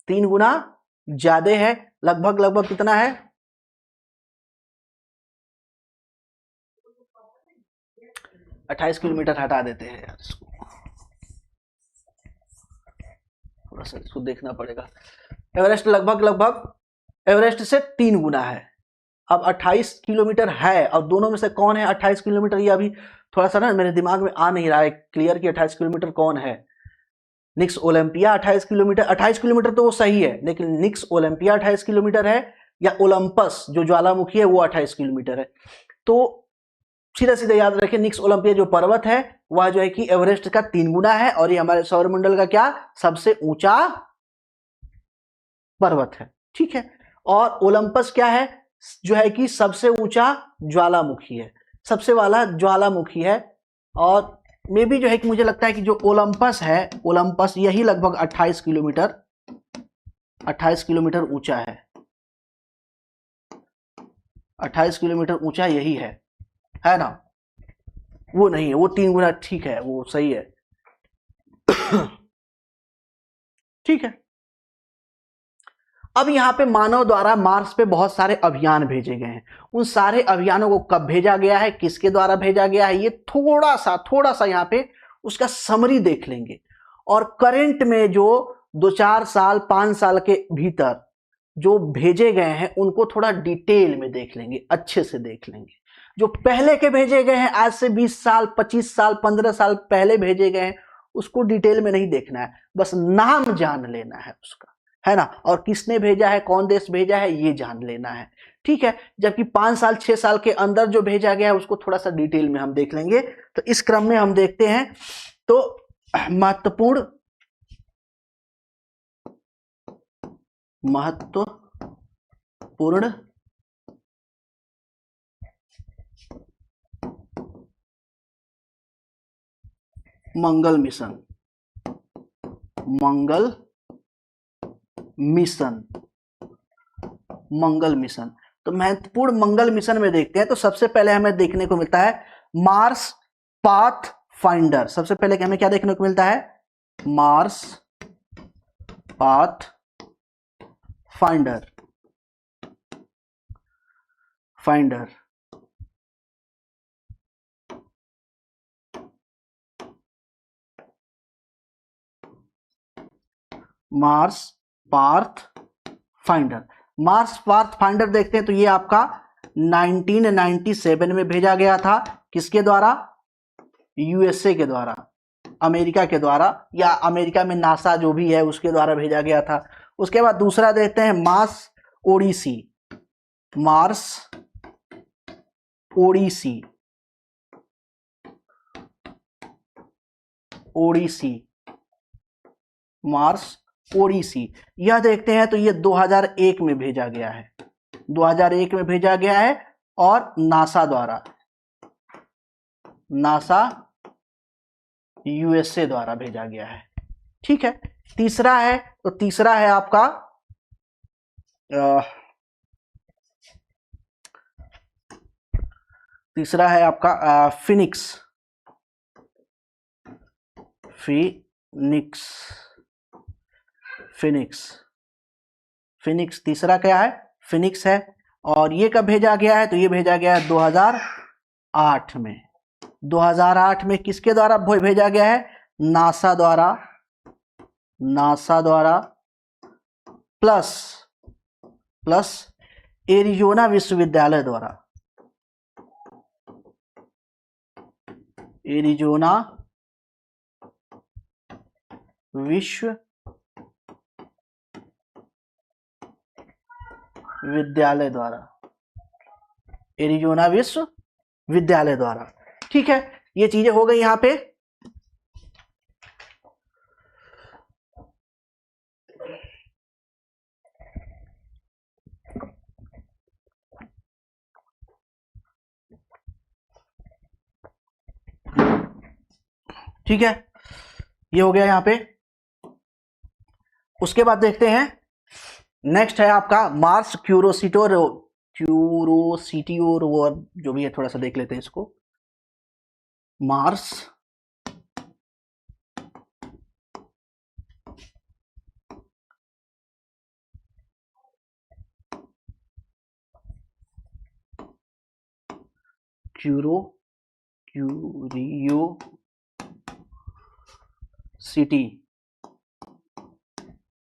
3 गुना ज्यादा है। लगभग कितना है? 28 किलोमीटर हटा देते हैं यार, इसको थोड़ा सा इसको देखना पड़ेगा। एवरेस्ट लगभग एवरेस्ट से 3 गुना है। अब 28 किलोमीटर है, और दोनों में से कौन है 28 किलोमीटर? ये अभी थोड़ा सा ना मेरे दिमाग में आ नहीं रहा है क्लियर कि 28 किलोमीटर कौन है। निक्स ओलंपिया 28 किलोमीटर, 28 किलोमीटर तो वो सही है, लेकिन निक्स ओलंपिया 28 किलोमीटर है, या ओलंपस जो ज्वालामुखी है वो 28 किलोमीटर है। तो सीधा याद रखें, निक्स ओलंपिया जो पर्वत है वह जो है कि एवरेस्ट का 3 गुना है, और ये हमारे सौरमंडल का क्या? सबसे ऊंचा पर्वत है। ठीक है, और ओलंपस क्या है? जो है कि सबसे ऊंचा ज्वालामुखी है, सबसे वाला ज्वालामुखी है। और मे भी जो है कि मुझे लगता है कि जो ओलंपस है, ओलंपस यही लगभग 28 किलोमीटर ऊंचा है। 28 किलोमीटर ऊंचा यही है ना? वो नहीं है, वो 3 गुना, ठीक है, वो सही है। ठीक है। अब यहां पे मानव द्वारा मार्स पे बहुत सारे अभियान भेजे गए हैं। उन सारे अभियानों को कब भेजा गया है, किसके द्वारा भेजा गया है, ये थोड़ा सा यहां पे उसका समरी देख लेंगे। और करंट में जो 2-4 साल 5 साल के भीतर जो भेजे गए हैं उनको थोड़ा डिटेल में देख लेंगे, अच्छे से देख लेंगे। जो पहले के भेजे गए हैं, आज से 20 साल 25 साल 15 साल पहले भेजे गए हैं, उसको डिटेल में नहीं देखना है, बस नाम जान लेना है उसका, है ना? और किसने भेजा है, कौन देश भेजा है, ये जान लेना है। ठीक है। जबकि 5 साल 6 साल के अंदर जो भेजा गया है उसको थोड़ा सा डिटेल में हम देख लेंगे। तो इस क्रम में हम देखते हैं। तो महत्वपूर्ण मंगल मिशन, मंगल मिशन। तो महत्वपूर्ण मंगल मिशन में देखते हैं। तो सबसे पहले हमें देखने को मिलता है मार्स पाथ फाइंडर। सबसे पहले हमें क्या देखने को मिलता है? Mars path finder. Mars path finder. Mars path finder देखते हैं तो ये आपका 1997 में भेजा गया था। किसके द्वारा? यूएसए के द्वारा, अमेरिका के द्वारा, या अमेरिका में नासा जो भी है उसके द्वारा भेजा गया था। उसके बाद दूसरा देखते हैं मार्स ओडिसी। यह देखते हैं तो ये 2001 में भेजा गया है। 2001 में भेजा गया है और नासा यूएसए द्वारा भेजा गया है। ठीक है। तीसरा है आपका फिनिक्स। तीसरा क्या है? फिनिक्स है। और ये कब भेजा गया है? तो ये भेजा गया है 2008 में। 2008 में किसके द्वारा भेजा गया है? नासा द्वारा प्लस एरिजोना विश्वविद्यालय द्वारा। एरिजोना विश्वविद्यालय द्वारा। ठीक है। ये चीजें हो गई यहां पे। ठीक है, ये हो गया यहां पे। उसके बाद देखते हैं नेक्स्ट है आपका मार्स क्यूरोसिटी, और जो भी है थोड़ा सा देख लेते हैं इसको। Mars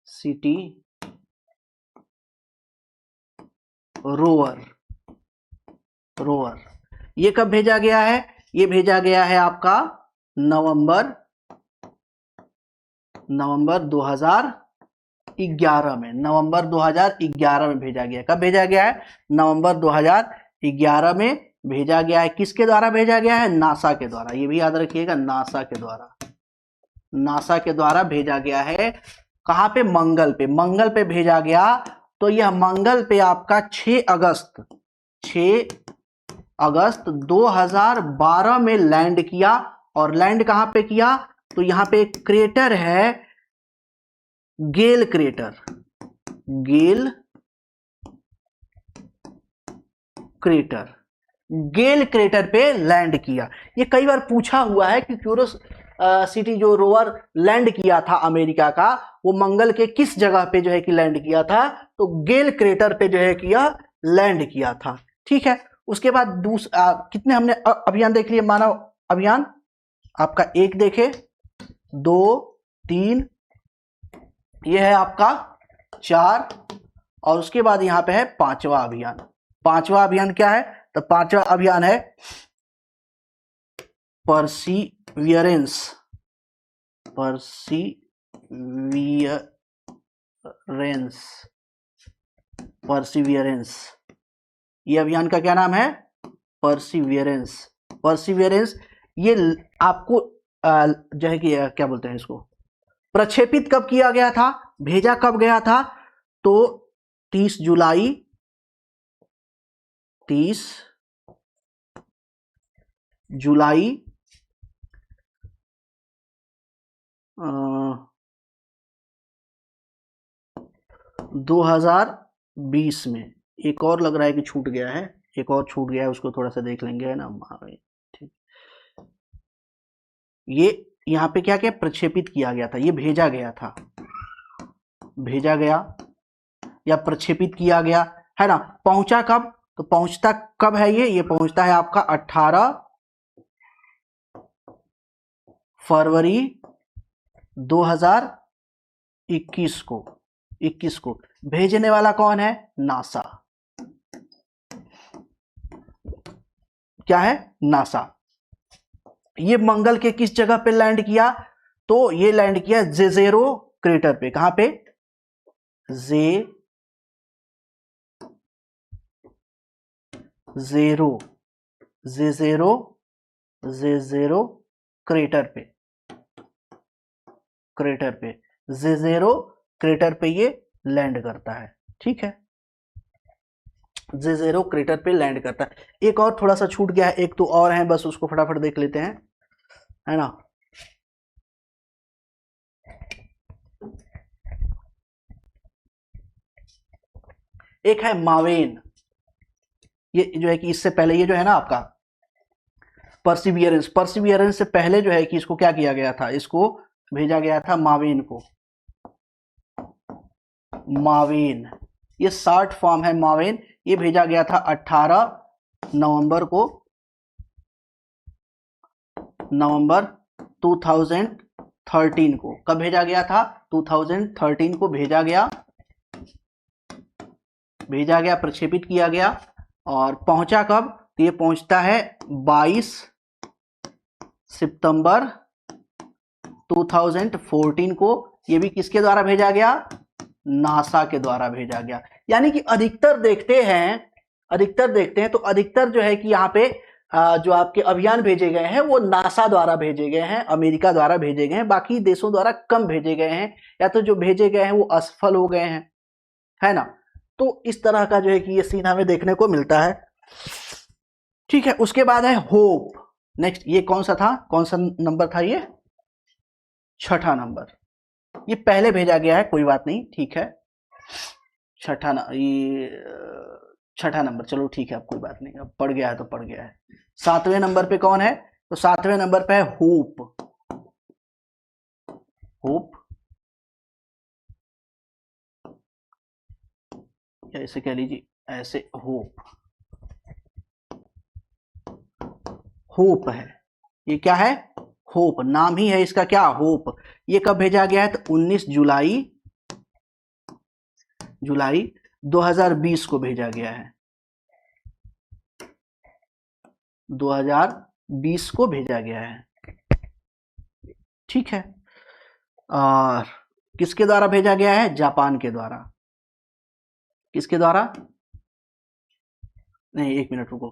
city rover. ये कब भेजा गया है? ये भेजा गया है आपका नवंबर 2011 में। नवंबर 2011 में भेजा गया। कब भेजा गया है? नवंबर 2011 में भेजा गया है। किसके द्वारा भेजा गया है? नासा के द्वारा। ये भी याद रखिएगा, नासा के द्वारा भेजा गया है। कहां पे? मंगल पे भेजा गया। तो यह मंगल पे आपका 6 अगस्त 2012 में लैंड किया। और लैंड कहां पे किया? तो यहां पे एक क्रेटर है, गेल क्रेटर, गेल क्रेटर पे लैंड किया। ये कई बार पूछा हुआ है कि क्यूरियोसिटी जो रोवर लैंड किया था अमेरिका का, वो मंगल के किस जगह पे जो है कि लैंड किया था, तो गेल क्रेटर पे जो है किया लैंड किया था। ठीक है, उसके बाद कितने हमने अभियान देख लिए, मानव अभियान आपका एक देखे, 2 3, ये है आपका 4, और उसके बाद यहां पे है 5वां अभियान। 5वां अभियान क्या है, तो 5वां अभियान है परसिवियरेंस। परसिवियरेंस, ये अभियान का क्या नाम है, परसिवियरेंस। परसिवियरेंस ये आपको जो है कि क्या बोलते हैं इसको, प्रक्षेपित कब किया गया था, भेजा कब गया था, तो 30 जुलाई 2020 में। एक और लग रहा है कि छूट गया है, एक और छूट गया है, उसको थोड़ा सा देख लेंगे, है ना। ठीक, ये यहाँ पे क्या क्या प्रक्षेपित किया गया था, ये भेजा गया था, भेजा गया या प्रक्षेपित किया गया, है ना। पहुंचा कब, तो पहुंचता कब है ये पहुंचता है आपका 18 फरवरी 2021 को। 21 को भेजने वाला कौन है, नासा। क्या है, नासा। ये मंगल के किस जगह पे लैंड किया, तो ये लैंड किया जेजेरो क्रेटर पे। कहां पे, जेजेरो क्रेटर पे, जेजेरो क्रेटर पे ये लैंड करता है। ठीक है, जेजेरो क्रेटर पे लैंड करता है। एक और थोड़ा सा छूट गया है, एक तो और है, बस उसको फटाफट देख लेते हैं, है ना। एक है मावेन, ये जो है कि इससे पहले ये जो है ना आपका परसिवियरेंस से पहले जो है कि इसको क्या किया गया था, इसको भेजा गया था मावेन को। मावेन, ये शॉर्ट फॉर्म है मावेन। ये भेजा गया था 18 नवंबर 2013 को। कब भेजा गया था, 2013 को भेजा गया, प्रक्षेपित किया गया। और पहुंचा कब, तो ये पहुंचता है 22 सितंबर 2014 को। ये भी किसके द्वारा भेजा गया, नासा के द्वारा भेजा गया। यानी कि अधिकतर देखते हैं तो अधिकतर जो है कि यहाँ पे जो आपके अभियान भेजे गए हैं वो नासा द्वारा भेजे गए हैं, अमेरिका द्वारा भेजे गए हैं, बाकी देशों द्वारा कम भेजे गए हैं, या तो जो भेजे गए हैं वो असफल हो गए हैं, है ना। तो इस तरह का जो है कि ये सीन हमें देखने को मिलता है। ठीक है, उसके बाद है होप। नेक्स्ट, ये कौन सा नंबर था, ये 6ठा नंबर। ये पहले भेजा गया है, कोई बात नहीं, ठीक है। छठा नंबर, चलो ठीक है, अब कोई बात नहीं, अब पड़ गया है तो पड़ गया है। 7वें नंबर पे कौन है, तो 7वें नंबर पे है होप। ऐसे कह लीजिए, ऐसे होप है। ये क्या है, होप, नाम ही है इसका क्या, होप। ये कब भेजा गया है, तो 19 जुलाई 2020 को भेजा गया है। 2020 को भेजा गया है। ठीक है, और किसके द्वारा भेजा गया है, जापान के द्वारा। किसके द्वारा, नहीं एक मिनट रुको,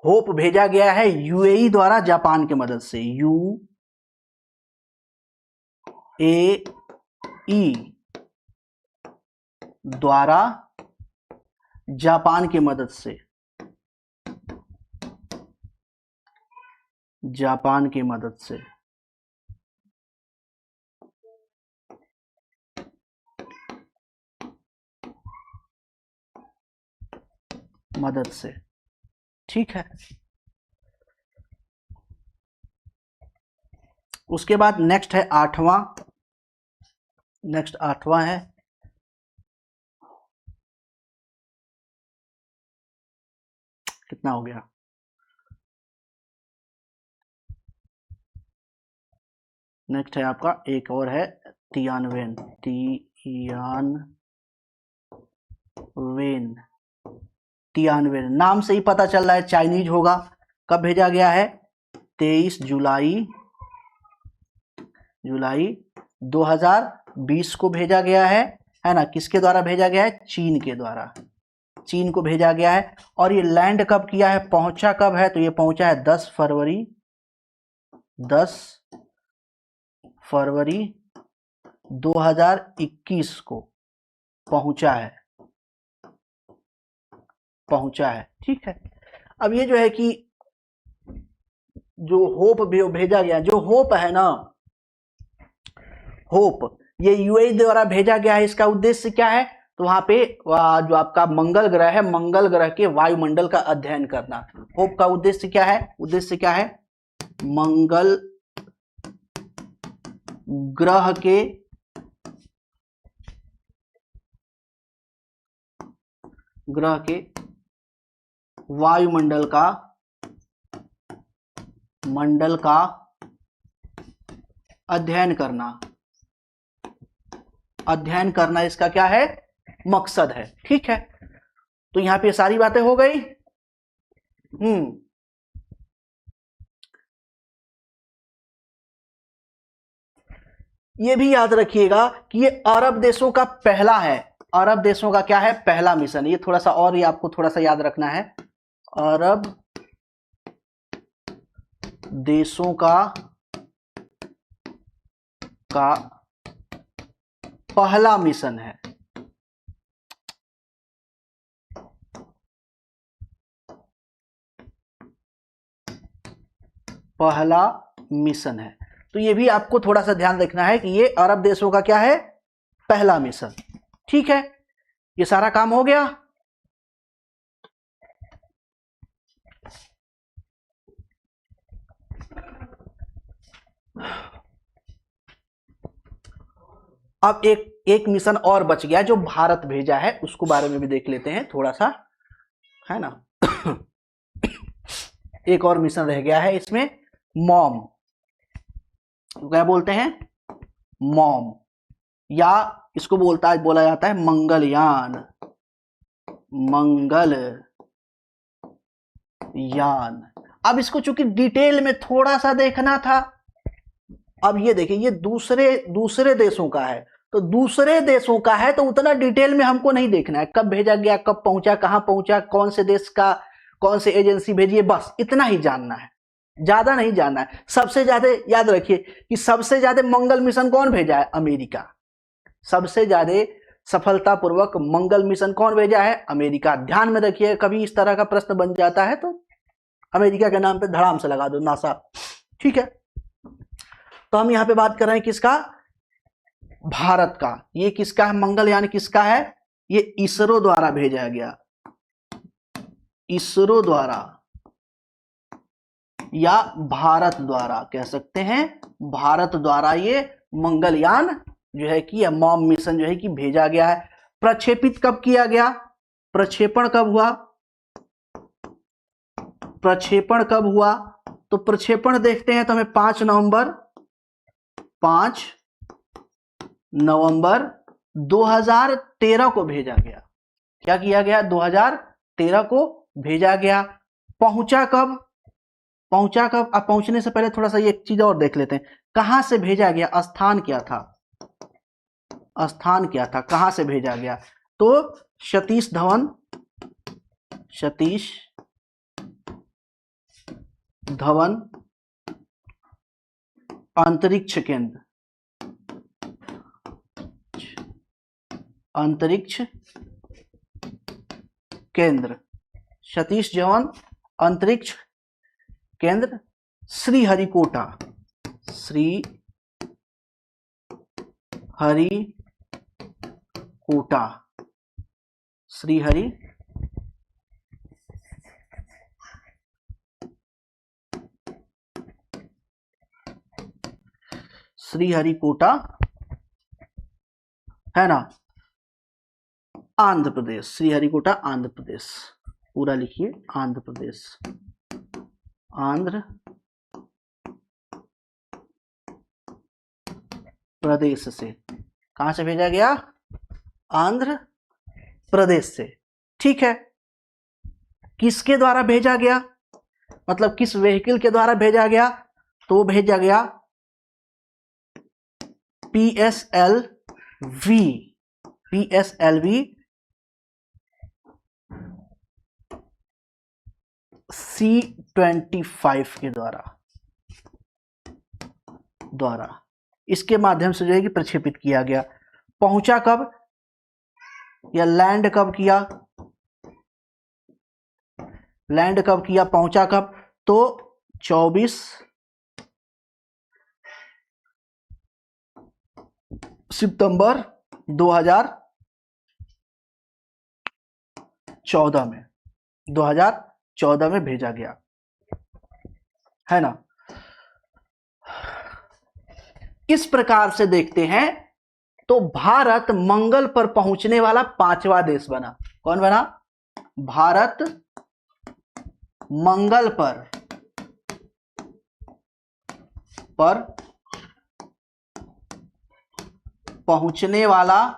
होप भेजा गया है यूएई द्वारा, जापान की मदद से। यूएई द्वारा जापान की मदद से, जापान की मदद से। ठीक है। उसके बाद नेक्स्ट है आठवां, नेक्स्ट आठवां है कितना हो गया, नेक्स्ट है आपका एक और है तियानवेन, तियानवेन नाम से ही पता चल रहा है चाइनीज होगा। कब भेजा गया है? 23 जुलाई 2020 को भेजा गया है ना। किसके द्वारा भेजा गया है? चीन के द्वारा, चीन को भेजा गया है। और ये लैंड कब किया है, पहुंचा कब है? तो ये पहुंचा है 10 फरवरी 2021 को पहुंचा है। ठीक है। अब ये जो है कि जो होप भेजा गया, जो होप है ना, होप ये यूएई द्वारा भेजा गया है। इसका उद्देश्य क्या है? तो वहां पे जो आपका मंगल ग्रह है, मंगल ग्रह के वायुमंडल का अध्ययन करना। होप का उद्देश्य क्या है? उद्देश्य क्या है? मंगल ग्रह के वायुमंडल का अध्ययन करना इसका क्या है? मकसद है। ठीक है। तो यहां पे सारी बातें हो गई। ये भी याद रखिएगा कि ये अरब देशों का पहला है। अरब देशों का क्या है? पहला मिशन। ये थोड़ा सा और ये आपको थोड़ा सा याद रखना है। अरब देशों का पहला मिशन है। पहला मिशन है। तो ये भी आपको थोड़ा सा ध्यान रखना है कि ये अरब देशों का क्या है? पहला मिशन। ठीक है। ये सारा काम हो गया। अब एक मिशन और बच गया जो भारत भेजा है, उसको बारे में भी देख लेते हैं थोड़ा सा, है ना। एक और मिशन रह गया है इसमें, मॉम। क्या बोलते हैं? मॉम, या इसको बोला जाता है मंगलयान। अब इसको चूंकि डिटेल में थोड़ा सा देखना था, अब ये देखिए ये दूसरे देशों का है, तो दूसरे देशों का है तो उतना डिटेल में हमको नहीं देखना है, कब भेजा गया, कब पहुंचा, कहां पहुंचा, कौन से देश का, कौन से एजेंसी भेजी है, बस इतना ही जानना है, ज्यादा नहीं जानना है। सबसे ज्यादा याद रखिए कि सबसे ज्यादा मंगल मिशन कौन भेजा है? अमेरिका। सबसे ज्यादा सफलतापूर्वक मंगल मिशन कौन भेजा है? अमेरिका। ध्यान में रखिए, कभी इस तरह का प्रश्न बन जाता है तो अमेरिका के नाम पे धड़ाम से लगा दो, नासा। ठीक है। तो हम यहां पे बात कर रहे हैं किसका? भारत का। ये किसका है? मंगलयान किसका है? ये इसरो द्वारा भेजा गया, इसरो द्वारा या भारत द्वारा कह सकते हैं, भारत द्वारा ये मंगलयान जो है कि मॉम मिशन जो है कि भेजा गया है। प्रक्षेपित कब किया गया? प्रक्षेपण कब हुआ? प्रक्षेपण कब हुआ? तो प्रक्षेपण देखते हैं तो हमें 5 नवंबर 2013 को भेजा गया। क्या किया गया? 2013 को भेजा गया। पहुंचा कब? अब पहुंचने से पहले थोड़ा सा एक चीज और देख लेते हैं, कहां से भेजा गया, स्थान क्या था, कहां से भेजा गया? तो सतीश धवन अंतरिक्ष केंद्र, सतीश धवन अंतरिक्ष केंद्र श्रीहरिकोटा, श्रीहरिकोटा, है ना, आंध्र प्रदेश, श्रीहरिकोटा आंध्र प्रदेश, पूरा लिखिए आंध्र प्रदेश, आंध्र प्रदेश से। कहां से भेजा गया? आंध्र प्रदेश से। ठीक है, किसके द्वारा भेजा गया, मतलब किस व्हीकल के द्वारा भेजा गया? तो भेजा गया PSLV C-25 के द्वारा इसके माध्यम से जो है कि प्रक्षेपित किया गया। पहुंचा कब या लैंड कब किया? लैंड कब किया, पहुंचा कब? तो 24 सितंबर 2014 में, 2014 में भेजा गया, है ना। किस प्रकार से देखते हैं तो भारत मंगल पर पहुंचने वाला 5वां देश बना। कौन बना? भारत मंगल पर पहुंचने वाला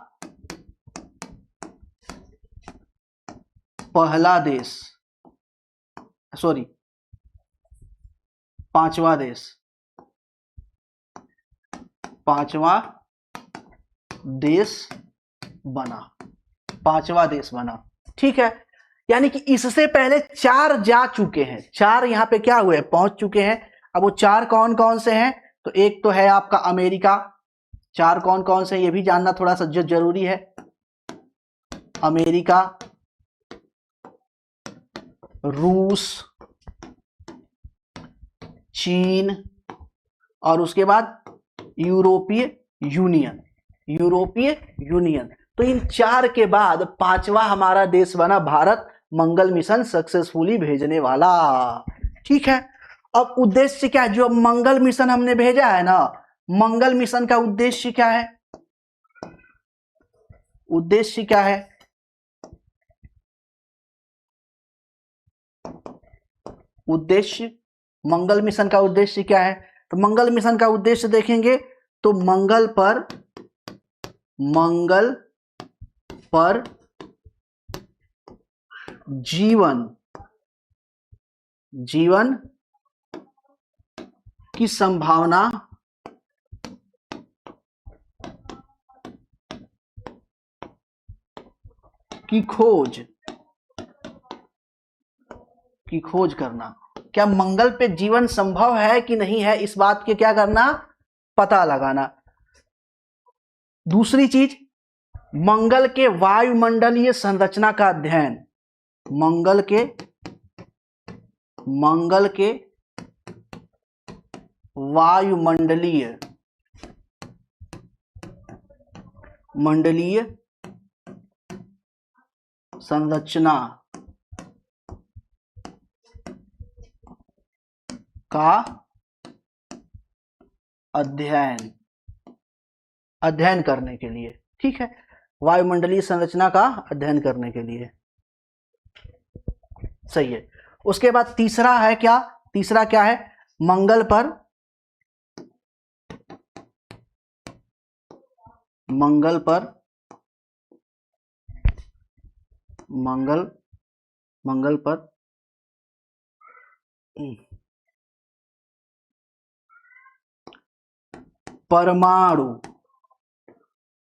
पहला देश, सॉरी 5वां देश, 5वां देश बना, 5वां देश बना। ठीक है, यानी कि इससे पहले 4 जा चुके हैं, 4 यहां पे क्या हुए? पहुंच चुके हैं। अब वो 4 कौन कौन से हैं? तो एक तो है आपका अमेरिका। 4 कौन कौन से, ये भी जानना थोड़ा सा जरूरी है। अमेरिका, रूस, चीन, और उसके बाद यूरोपीय यूनियन। तो इन 4 के बाद 5वां हमारा देश बना भारत, मंगल मिशन सक्सेसफुली भेजने वाला। ठीक है, अब उद्देश्य क्या है? जो मंगल मिशन हमने भेजा है ना, मंगल मिशन का उद्देश्य क्या है? उद्देश्य क्या है? उद्देश्य, मंगल मिशन का उद्देश्य क्या है? तो मंगल मिशन का उद्देश्य देखेंगे तो मंगल पर जीवन की संभावना की खोज करना। क्या मंगल पे जीवन संभव है कि नहीं है, इस बात के क्या करना? पता लगाना। दूसरी चीज, मंगल के वायुमंडलीय संरचना का अध्ययन। मंगल के वायुमंडलीय संरचना का अध्ययन करने के लिए। ठीक है, वायुमंडलीय संरचना का अध्ययन करने के लिए, सही है। उसके बाद तीसरा है क्या? तीसरा क्या है? मंगल पर परमाणु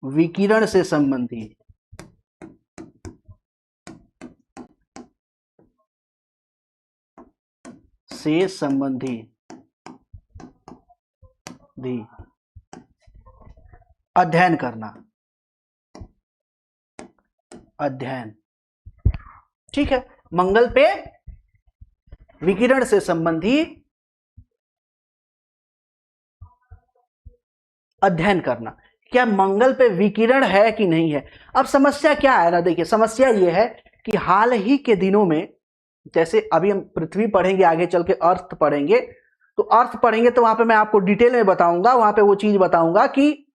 विकिरण से संबंधित अध्ययन करना, अध्ययन। ठीक है, मंगल पे विकिरण से संबंधित अध्ययन करना, क्या मंगल पे विकिरण है कि नहीं है। अब समस्या क्या है ना, देखिए समस्या यह है कि हाल ही के दिनों में, जैसे अभी हम पृथ्वी पढ़ेंगे, आगे चल के अर्थ पढ़ेंगे, तो अर्थ पढ़ेंगे तो वहां पे मैं आपको डिटेल में बताऊंगा, वहां पे वो चीज बताऊंगा कि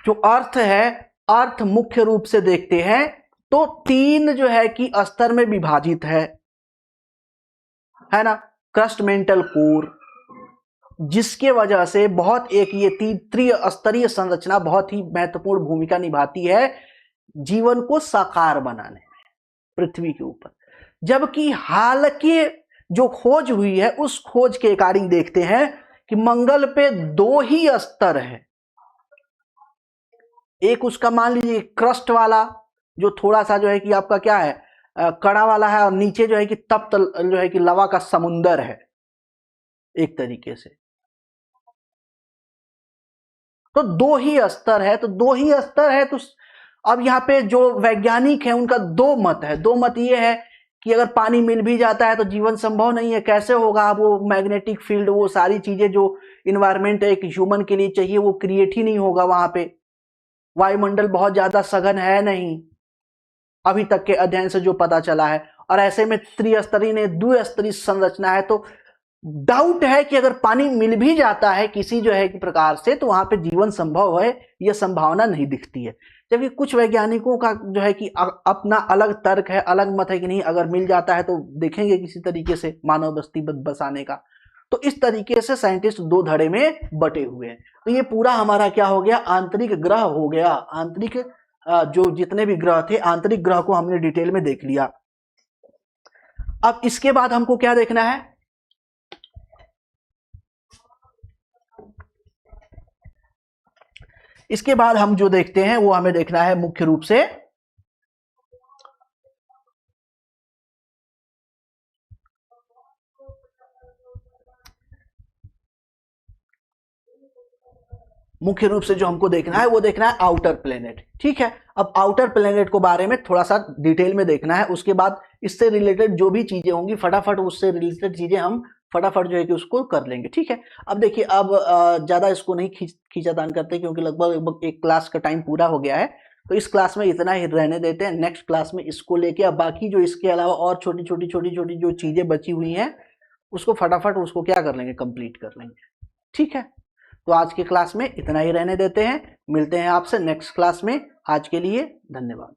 जो अर्थ है, अर्थ मुख्य रूप से देखते हैं तो 3 जो है कि स्तर में विभाजित है ना। क्रस्ट मेंटल कोर, जिसके वजह से बहुत एक ये त्रिस्तरीय संरचना बहुत ही महत्वपूर्ण भूमिका निभाती है जीवन को साकार बनाने में पृथ्वी के ऊपर। जबकि हाल की जो खोज हुई है उस खोज के अकॉर्डिंग देखते हैं कि मंगल पे 2 ही स्तर है। एक उसका मान लीजिए क्रस्ट वाला जो थोड़ा सा जो है कि आपका क्या है कड़ा वाला है, और नीचे जो है कि तप्त जो है कि लवा का समुंदर है एक तरीके से। तो 2 ही स्तर है, तो 2 ही स्तर है। तो अब यहाँ पे जो वैज्ञानिक है उनका 2 मत है। 2 मत ये है कि अगर पानी मिल भी जाता है तो जीवन संभव नहीं है। कैसे होगा? वो मैग्नेटिक फील्ड, वो सारी चीजें जो इन्वायरमेंट एक ह्यूमन के लिए चाहिए वो क्रिएट ही नहीं होगा वहां पे। वायुमंडल बहुत ज्यादा सघन है नहीं, अभी तक के अध्ययन से जो पता चला है। और ऐसे में त्रिस्तरीय ने द्विस्तरीय संरचना है, तो डाउट है कि अगर पानी मिल भी जाता है किसी जो है कि प्रकार से तो वहां पे जीवन संभव है, यह संभावना नहीं दिखती है। जबकि कुछ वैज्ञानिकों का जो है कि अपना अलग तर्क है, अलग मत है कि नहीं अगर मिल जाता है तो देखेंगे किसी तरीके से मानव बस्ती बसाने का। तो इस तरीके से साइंटिस्ट 2 धड़े में बटे हुए हैं। तो ये पूरा हमारा क्या हो गया? आंतरिक ग्रह हो गया। आंतरिक जो जितने भी ग्रह थे, आंतरिक ग्रह को हमने डिटेल में देख लिया। अब इसके बाद हमको क्या देखना है? इसके बाद हम जो देखते हैं वो हमें देखना है मुख्य रूप से जो हमको देखना है वो देखना है आउटर प्लेनेट। ठीक है, अब आउटर प्लेनेट को बारे में थोड़ा सा डिटेल में देखना है। उसके बाद इससे रिलेटेड जो भी चीजें होंगी फटाफट उससे रिलेटेड चीजें हम फटाफट जो है कि उसको कर लेंगे। ठीक है, अब देखिए, अब ज्यादा इसको नहीं खींचातान करते क्योंकि लगभग एक क्लास का टाइम पूरा हो गया है। तो इस क्लास में इतना ही रहने देते हैं। नेक्स्ट क्लास में इसको लेके अब बाकी जो इसके अलावा और छोटी छोटी जो चीजें बची हुई हैं उसको फटाफट उसको क्या कर लेंगे? कंप्लीट कर लेंगे। ठीक है, तो आज के क्लास में इतना ही रहने देते हैं। मिलते हैं आपसे नेक्स्ट क्लास में। आज के लिए धन्यवाद।